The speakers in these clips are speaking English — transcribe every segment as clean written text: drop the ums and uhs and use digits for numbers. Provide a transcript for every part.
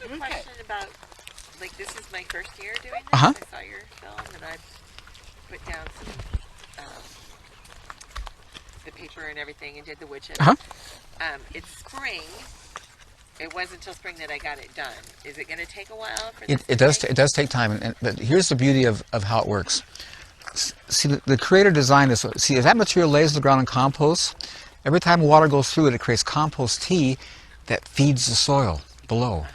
have a question about, like, this is my first year doing this. Uh-huh. I saw your film, and I put down some the paper and everything, and did the wood chips. Uh-huh. It's spring. It wasn't until spring that I got it done. Is it going to take a while for this? It does take time, but here's the beauty of how it works. See, the creator designed this. See, as that material lays on the ground in compost, every time water goes through it, it creates compost tea that feeds the soil below.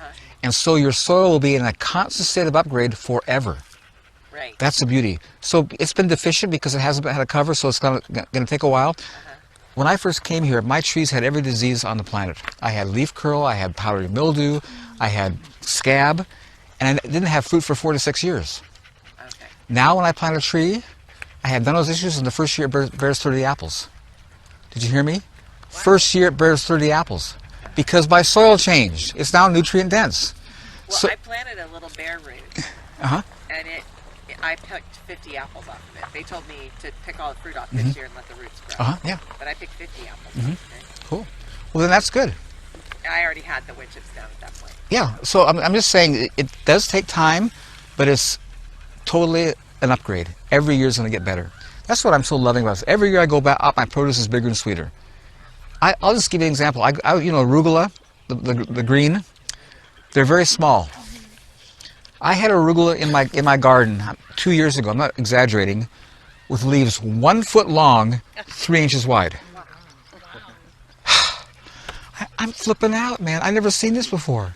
And so your soil will be in a constant state of upgrade forever. Right. That's the beauty. So it's been deficient because it hasn't had a cover, so it's going to take a while. When I first came here, my trees had every disease on the planet. I had leaf curl, I had powdery mildew, I had scab, and I didn't have fruit for 4 to 6 years. Okay. Now when I plant a tree, I had none of those issues, and the first year it bears 30 apples. Did you hear me? Wow. First year it bears 30 apples. Because my soil changed. It's now nutrient dense. Well, so, I planted a little bare root, and I picked 50 apples off of it. They told me to pick all the fruit off this year and let the roots grow. Yeah. But I picked 50 apples off of it. Cool. Well, then that's good. I already had the wood chips down at that point. Yeah, so I'm just saying it does take time, but it's totally an upgrade. Every year is going to get better. That's what I'm so loving about this. Every year I go back up, my produce is bigger and sweeter. I'll just give you an example. Arugula, the green, they're very small. I had arugula in my garden 2 years ago. I'm not exaggerating, with leaves 1 foot long, 3 inches wide. I'm flipping out, man. I've never seen this before.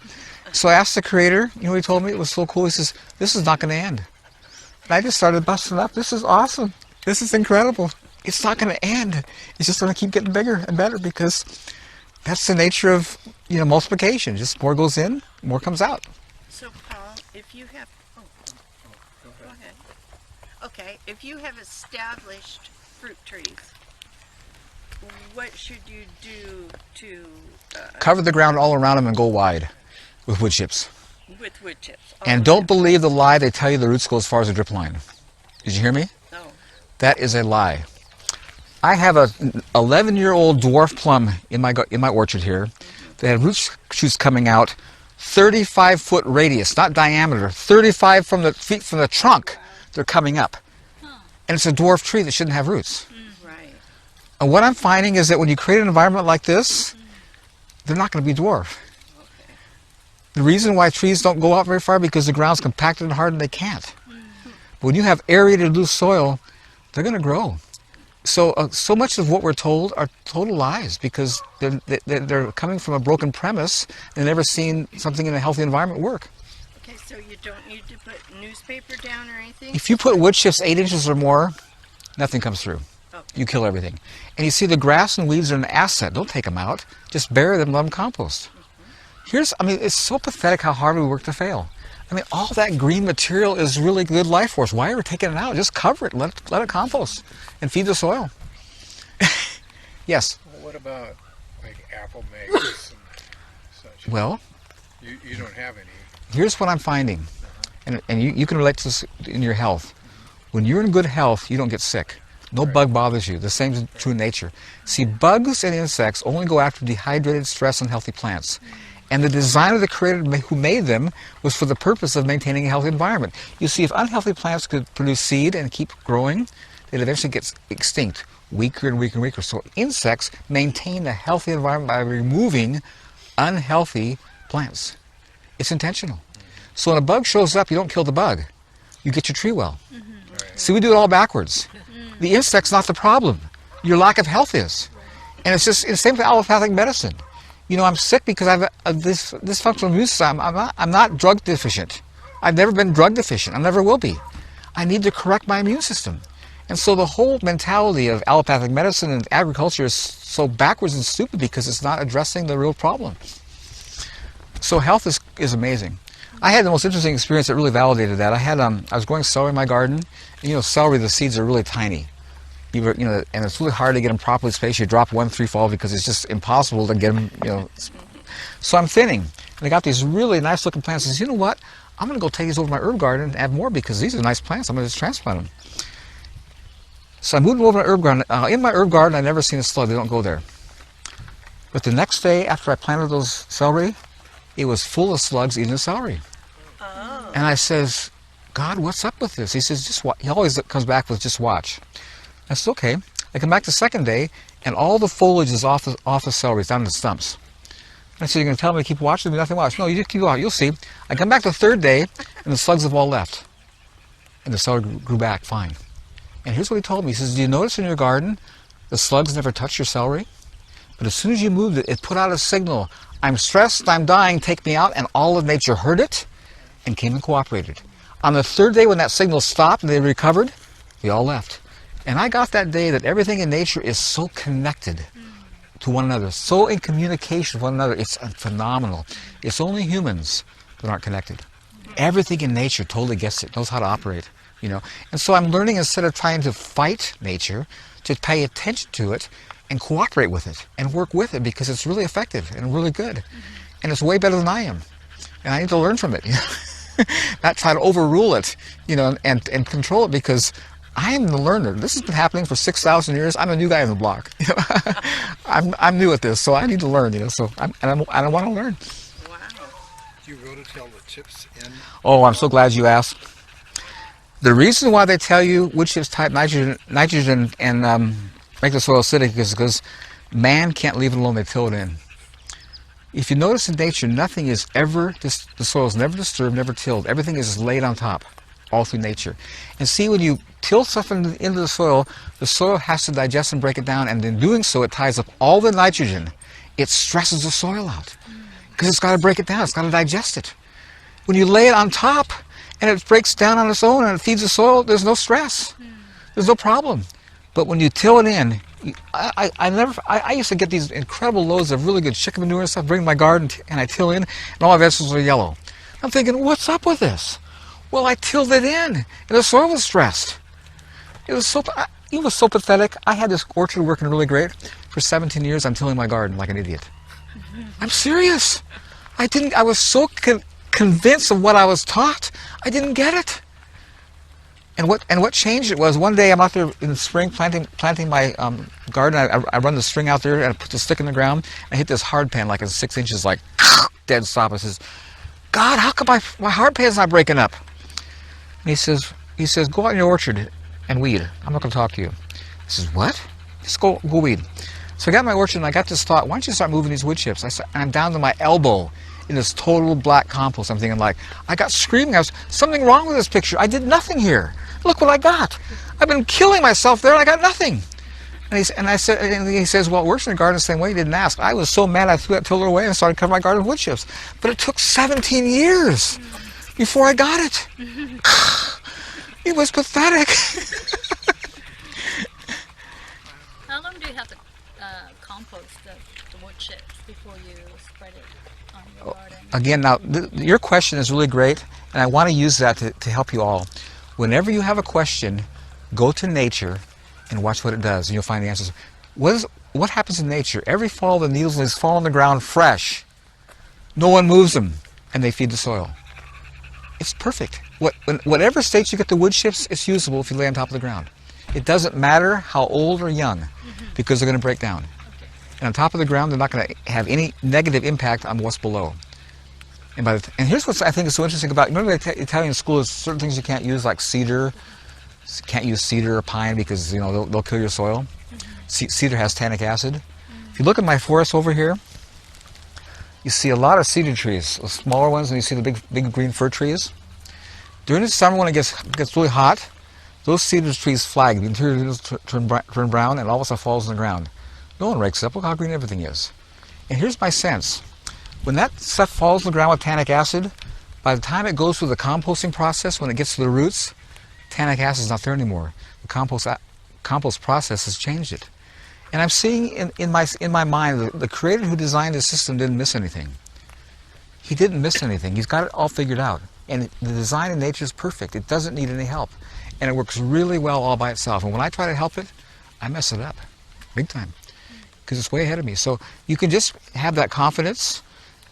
So I asked the creator. You know what he told me? It was so cool. He says, "This is not going to end." And I just started busting up. This is awesome. This is incredible. It's not going to end. It's just going to keep getting bigger and better because that's the nature of multiplication. Just more goes in, more comes out. So Paul, if you have, go ahead. Okay, if you have established fruit trees, what should you do to cover the ground all around them and go wide with wood chips? With wood chips. And don't believe the lie they tell you the roots go as far as the drip line. Did you hear me? No. That is a lie. I have a 11-year-old dwarf plum in my orchard here. They have root shoots coming out, 35-foot radius, not diameter, 35 feet from the trunk. They're coming up, and it's a dwarf tree that shouldn't have roots. Right. And what I'm finding is that when you create an environment like this, they're not going to be dwarf. Okay. The reason why trees don't go out very far because the ground's compacted and hard and they can't. But when you have aerated loose soil, they're going to grow. So much of what we're told are total lies because they're coming from a broken premise. They've never seen something in a healthy environment work. Okay, so you don't need to put newspaper down or anything? If you put wood chips 8 inches or more, nothing comes through. Okay. You kill everything. And you see the grass and weeds are an asset. Don't take them out. Just bury them, let them compost. It's so pathetic how hard we work to fail. All that green material is really good life force. Why are we taking it out? Just cover it, let it compost, and feed the soil. Yes? Well, what about like apple maggots and such? Well, you don't have any. Here's what I'm finding, and you can relate to this in your health. When you're in good health, you don't get sick. No bug bothers you. The same is true in nature. See, bugs and insects only go after dehydrated, stress, unhealthy plants. And the designer, the creator who made them, was for the purpose of maintaining a healthy environment. You see, if unhealthy plants could produce seed and keep growing, they'd eventually get extinct, weaker and weaker and weaker. So insects maintain a healthy environment by removing unhealthy plants. It's intentional. So when a bug shows up, you don't kill the bug. You get your tree well. See, we do it all backwards. The insect's not the problem. Your lack of health is. And it's the same with allopathic medicine. I'm sick because I have this dysfunctional immune system. I'm not drug deficient. I've never been drug deficient. I never will be. I need to correct my immune system. And so the whole mentality of allopathic medicine and agriculture is so backwards and stupid because it's not addressing the real problem. So health is amazing. I had the most interesting experience that really validated that. I was growing celery in my garden. And, celery, the seeds are really tiny. And it's really hard to get them properly spaced. You drop 1, 3 fall because it's just impossible to get them, So I'm thinning. And I got these really nice looking plants. I said, you know what? I'm going to go take these over to my herb garden and add more because these are nice plants. I'm going to just transplant them. So I moved them over to my herb garden. In my herb garden, I've never seen a slug. They don't go there. But the next day after I planted those celery, it was full of slugs eating the celery. Oh. And I says, God, what's up with this? He says, just watch. He always comes back with, just watch. I said, okay. I come back the second day, and all the foliage is off the celery, it's down to the stumps. I said, you're going to tell me to keep watching? There's nothing to watch. No, you just keep watching. You'll see. I come back the third day, and the slugs have all left. And the celery grew back fine. And here's what he told me. He says, do you notice in your garden, the slugs never touch your celery? But as soon as you moved it, it put out a signal. I'm stressed, I'm dying, take me out. And all of nature heard it and came and cooperated. On the third day when that signal stopped and they recovered, they all left. And I got that day that everything in nature is so connected to one another, so in communication with one another. It's phenomenal. It's only humans that aren't connected. Everything in nature totally gets it, knows how to operate, you know. And so I'm learning, instead of trying to fight nature, to pay attention to it and cooperate with it and work with it, because it's really effective and really good. And it's way better than I am. And I need to learn from it, you know. Not try to overrule it, you know, and control it, because I am the learner. This has been happening for 6,000 years. I'm a new guy on the block. You know? I'm new at this, so I need to learn, you know. So I want to learn. Wow. Do you rototill the chips in? Oh, I'm so glad you asked. The reason why they tell you wood chips type nitrogen and make the soil acidic is because man can't leave it alone. They till it in. If you notice in nature, nothing is ever, the soil is never disturbed, never tilled. Everything is just laid on top, all through nature. And see, when you till stuff into the soil has to digest and break it down, and in doing so, it ties up all the nitrogen. It stresses the soil out, because it's got to break it down, it's got to digest it. When you lay it on top, and it breaks down on its own, and it feeds the soil, there's no stress. There's no problem. But when you till it in, I used to get these incredible loads of really good chicken manure and stuff, bring to my garden, and I till in, and all my vegetables are yellow. I'm thinking, what's up with this? Well, I tilled it in, and the soil was stressed. It was so pathetic. I had this orchard working really great. For 17 years, I'm tilling my garden like an idiot. I'm serious. I was so convinced of what I was taught, I didn't get it. And what changed it was, one day I'm out there in the spring planting my garden. I run the string out there and I put the stick in the ground. I hit this hard pan like it's 6 inches, like dead stop. I says, God, how come my hard pan's not breaking up? And he says, go out in your orchard and weed. I'm not going to talk to you. I says, what? Just go weed. So I got in my orchard and I got this thought, why don't you start moving these wood chips? I'm down to my elbow in this total black compost. I'm thinking, like, I got screaming. Something wrong with this picture. I did nothing here. Look what I got. I've been killing myself there and I got nothing. And he says, well, it works in the garden the same way. He didn't ask. I was so mad I threw that tiller away and started covering my garden with wood chips. But it took 17 years before I got it. It was pathetic. How long do you have to compost the wood chips before you spread it on your garden? Again, now, your question is really great, and I want to use that to help you all. Whenever you have a question, go to nature and watch what it does, and you'll find the answers. What happens in nature? Every fall, the needles fall on the ground fresh. No one moves them, and they feed the soil. It's perfect. Whatever state you get the wood chips, it's usable if you lay on top of the ground. It doesn't matter how old or young, because they're going to break down. And on top of the ground, they're not going to have any negative impact on what's below. And here's what I think is so interesting about, remember they tell you in school, there's certain things you can't use, like cedar. You can't use cedar or pine because, you know, they'll kill your soil. Cedar has tannic acid. If you look at my forest over here, you see a lot of cedar trees, the smaller ones, and you see the big green fir trees. During the summer, when it gets really hot, those cedar trees flag. The interior needles turn brown, and all of a sudden falls on the ground. No one rakes it up. Look how green everything is. And here's my sense. When that stuff falls on the ground with tannic acid, by the time it goes through the composting process, when it gets to the roots, tannic acid is not there anymore. The compost process has changed it. And I'm seeing in my mind, the creator who designed the system didn't miss anything. He didn't miss anything. He's got it all figured out. And the design in nature is perfect. It doesn't need any help. And it works really well all by itself. And when I try to help it, I mess it up big time, because it's way ahead of me. So you can just have that confidence.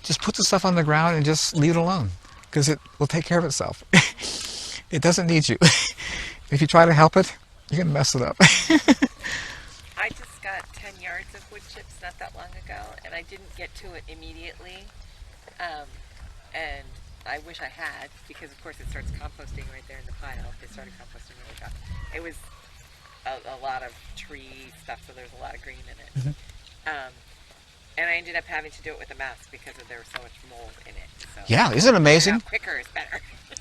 Just put the stuff on the ground and just leave it alone, because it will take care of itself. It doesn't need you. If you try to help it, you're going to mess it up. I just got 10 yards of wood chips not that long ago, and I didn't get to it immediately. And I wish I had, because of course it starts composting right there in the pile. They started composting really fast. It was a lot of tree stuff, so there's a lot of green in it. And I ended up having to do it with a mask because there was so much mold in it. So Yeah, isn't it amazing? Quicker is better.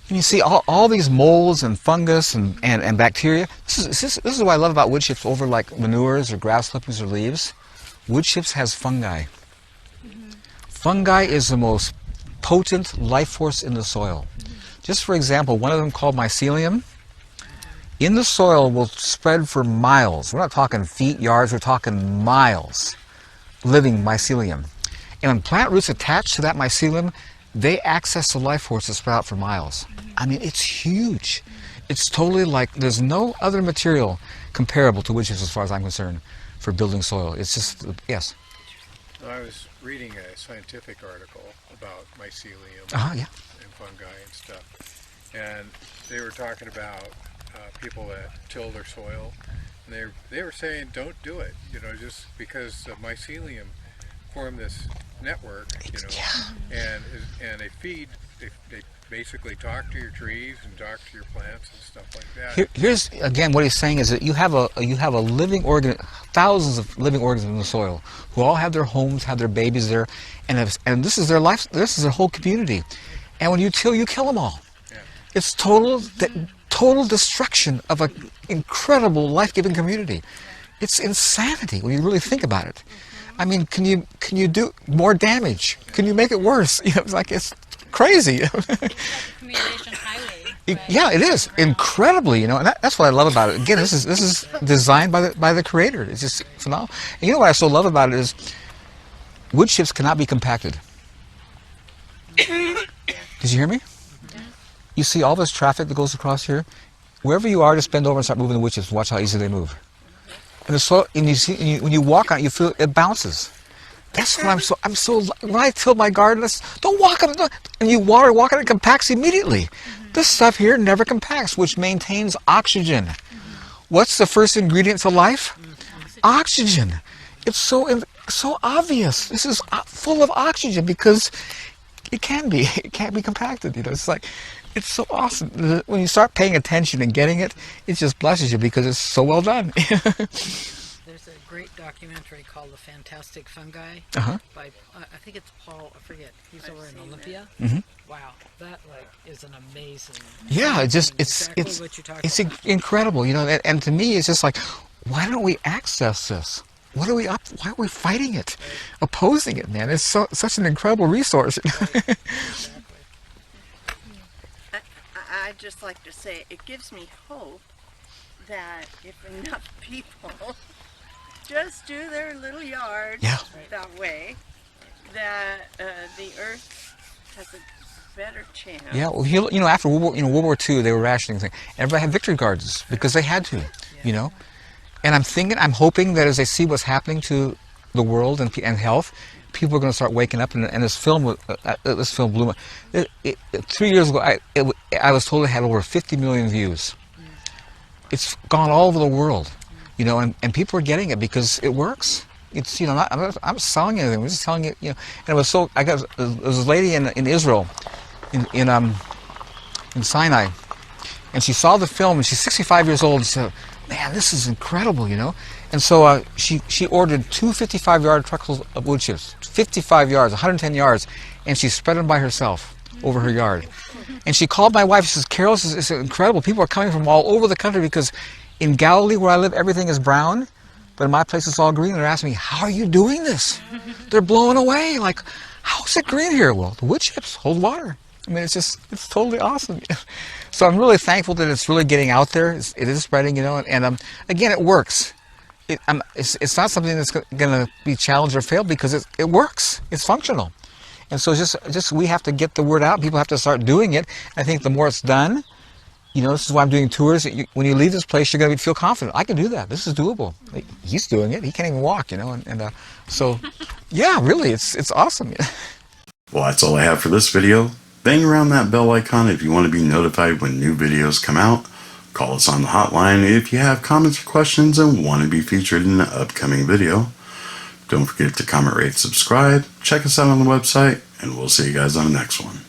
And you see all these molds and fungus and bacteria. This is what I love about wood chips over like manures or grass clippings or leaves. Wood chips has fungi. Fungi is the most potent life force in the soil. Just for example, one of them called Mycelium in the soil will spread for miles. We're not talking feet, yards, we're talking miles. Living Mycelium. And when plant roots attach to that Mycelium, they access the life force to spread out for miles. I mean, it's huge. It's totally like, there's no other material comparable to wood chips as far as I'm concerned for building soil. It's just, yes. I was reading a scientific article about mycelium Yeah. and fungi and stuff, and they were talking about people that till their soil, and they were saying don't do it, just because the mycelium form this network, and they feed, they basically talk to your trees and talk to your plants and stuff like that. Here's again what he's saying is that you have a living organ, thousands of living organisms in the soil who all have their homes, have their babies there, and this is their life. This is their whole community. And when you till, you kill them all. Yeah. It's total destruction of an incredible life-giving community. It's insanity when you really think about it. I mean, can you do more damage? Can you make it worse? It's crazy. Communication highway. Right? Yeah, it is incredibly, and that's what I love about it. Again, this is designed by the creator. It's just phenomenal. And you know what I so love about it is wood chips cannot be compacted. Did you hear me? You see all this traffic that goes across here. Wherever you are, just bend over and start moving the wood chips. Watch how easy they move. And the soil, and you see, when you walk on it, you feel it bounces. That's what I'm so. When I till my garden, don't walk on it, and you walk on it, it compacts immediately. This stuff here never compacts, which maintains oxygen. What's the first ingredient to life? Oxygen. It's so obvious. This is full of oxygen because it can't be compacted. It's so awesome. When you start paying attention and getting it, it just blesses you because it's so well done. There's a great documentary called The Fantastic Fungi by, I think it's Paul, I forget, he's over in Olympia. Wow, that is an amazing. Yeah, it's incredible, and to me it's just like, why don't we access this? Why are we fighting it? Opposing it, man. It's such an incredible resource. I'd just like to say it gives me hope that if enough people just do their little yards that way, that the earth has a better chance. Yeah, well, after World War II, they were rationing things. Everybody had victory gardens because they had to, And I'm hoping that as they see what's happening to the world and health, people are going to start waking up. And this film blew my. 3 years ago, I was told it had over 50 million views. It's gone all over the world, and people are getting it because it works. It's I'm selling anything. We're just telling it, And it was so. There was a lady in Israel, in Sinai, and she saw the film and she's 65 years old. And she said, "Man, this is incredible," And so she ordered 2 55-yard truckloads of wood chips, 55 yards, 110 yards, and she spread them by herself over her yard. And she called my wife. She says, "Carol, this is incredible. People are coming from all over the country because in Galilee where I live, everything is brown, but in my place it's all green." They're asking me, "How are you doing this?" They're blown away. Like, how is it green here? Well, the wood chips hold water. I mean, it's totally awesome. So I'm really thankful that it's really getting out there. It is spreading, and again, it works. It's not something that's going to be challenged or failed because it works. It's functional. And so just we have to get the word out. People have to start doing it. I think the more it's done, this is why I'm doing tours. When you leave this place, you're going to feel confident. I can do that. This is doable. He's doing it. He can't even walk, so, yeah, really, it's awesome. Well, that's all I have for this video. Bang around that bell icon if you want to be notified when new videos come out. Call us on the hotline if you have comments or questions and want to be featured in an upcoming video. Don't forget to comment, rate, subscribe. Check us out on the website. and we'll see you guys on the next one.